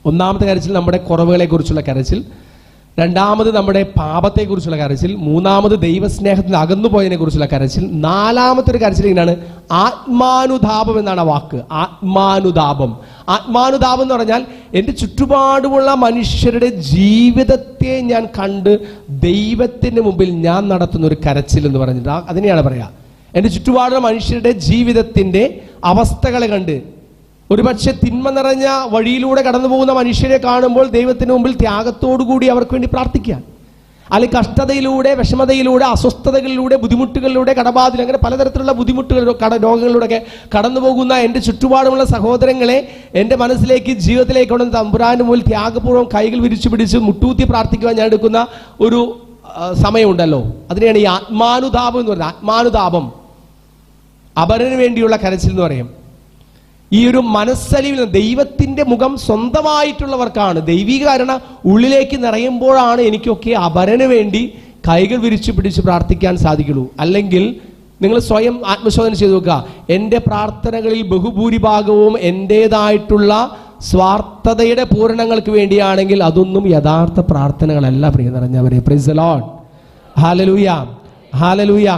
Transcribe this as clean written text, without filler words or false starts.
ഒന്നാമത്തെ കരച്ചിൽ നമ്മുടെ കുറവുകളെക്കുറിച്ചുള്ള കരച്ചിൽ, രണ്ടാമത് നമ്മുടെ പാപത്തെക്കുറിച്ചുള്ള കരച്ചിൽ, മൂന്നാമത് ദൈവസ്നേഹത്തിൽ അകന്നുപോയതിനെ കുറിച്ചുള്ള കരച്ചിൽ, നാലാമത്തെ ഒരു കരച്ചിൽ ഇങ്ങനെയാണ് ആത്മാനുതാപം എന്നാണ് ആ വാക്ക്. ആത്മാനുതാപം. ആത്മാനുതാപം എന്ന് പറഞ്ഞാൽ എൻ്റെ ചുറ്റുപാടുമുള്ള മനുഷ്യരുടെ ജീവിതത്തെ ഞാൻ കണ്ട് ദൈവത്തിന് മുമ്പിൽ ഞാൻ നടത്തുന്ന ഒരു കരച്ചിൽ എന്ന് പറഞ്ഞിട്ട് അതിനെയാണ് പറയാ. എൻ്റെ ചുറ്റുപാടുള്ള മനുഷ്യരുടെ ജീവിതത്തിൻ്റെ അവസ്ഥകളെ കണ്ട്, ഒരുപക്ഷെ തിന്മ നിറഞ്ഞ വഴിയിലൂടെ കടന്നു പോകുന്ന മനുഷ്യരെ കാണുമ്പോൾ ദൈവത്തിന് മുമ്പിൽ ത്യാഗത്തോടുകൂടി അവർക്ക് വേണ്ടി പ്രാർത്ഥിക്കാൻ, അല്ലെങ്കിൽ കഷ്ടതയിലൂടെ, വിഷമതയിലൂടെ, അസ്വസ്ഥതകളിലൂടെ, ബുദ്ധിമുട്ടുകളിലൂടെ, കടബാധിൽ, അങ്ങനെ പലതരത്തിലുള്ള ബുദ്ധിമുട്ടുകളിലൂടെ, രോഗങ്ങളിലൂടെയൊക്കെ കടന്നു പോകുന്ന എൻ്റെ ചുറ്റുപാടുമുള്ള സഹോദരങ്ങളെ എൻ്റെ മനസ്സിലേക്ക്, ജീവിതത്തിലേക്ക് കൊണ്ടുവന്ന് തമ്പുരാന്റെ മുമ്പിൽ ത്യാഗപൂർവ്വം കൈകൾ വിരിച്ചു പിടിച്ച് മുട്ടൂത്തി പ്രാർത്ഥിക്കുവാൻ ഞാൻ എടുക്കുന്ന ഒരു സമയമുണ്ടല്ലോ, അതിനെയാണ് ഈ ആത്മാനുതാപം എന്ന് പറയുന്നത്. ആത്മാനുതാപം, അപരന് വേണ്ടിയുള്ള കരച്ചിൽ എന്ന് പറയും. ഈ ഒരു മനസ്സലിവിൽ ദൈവത്തിന്റെ മുഖം സ്വന്തമായിട്ടുള്ളവർക്കാണ് ദൈവിക കരുണ ഉള്ളിലേക്ക് നിറയുമ്പോഴാണ് എനിക്കൊക്കെ അപരന് വേണ്ടി കൈകൾ വിരിച്ചു പിടിച്ച് പ്രാർത്ഥിക്കാൻ സാധിക്കുള്ളൂ. അല്ലെങ്കിൽ നിങ്ങൾ സ്വയം ആത്മശോധന ചെയ്തു നോക്കുക. എൻ്റെ പ്രാർത്ഥനകളിൽ ബഹുഭൂരിഭാഗവും എൻ്റേതായിട്ടുള്ള സ്വാർത്ഥതയുടെ പൂരണങ്ങൾക്ക് വേണ്ടിയാണെങ്കിൽ അതൊന്നും യഥാർത്ഥ പ്രാർത്ഥനകളല്ല. പ്രിയ നിറഞ്ഞവരെ, praise the Lord, hallelujah, hallelujah.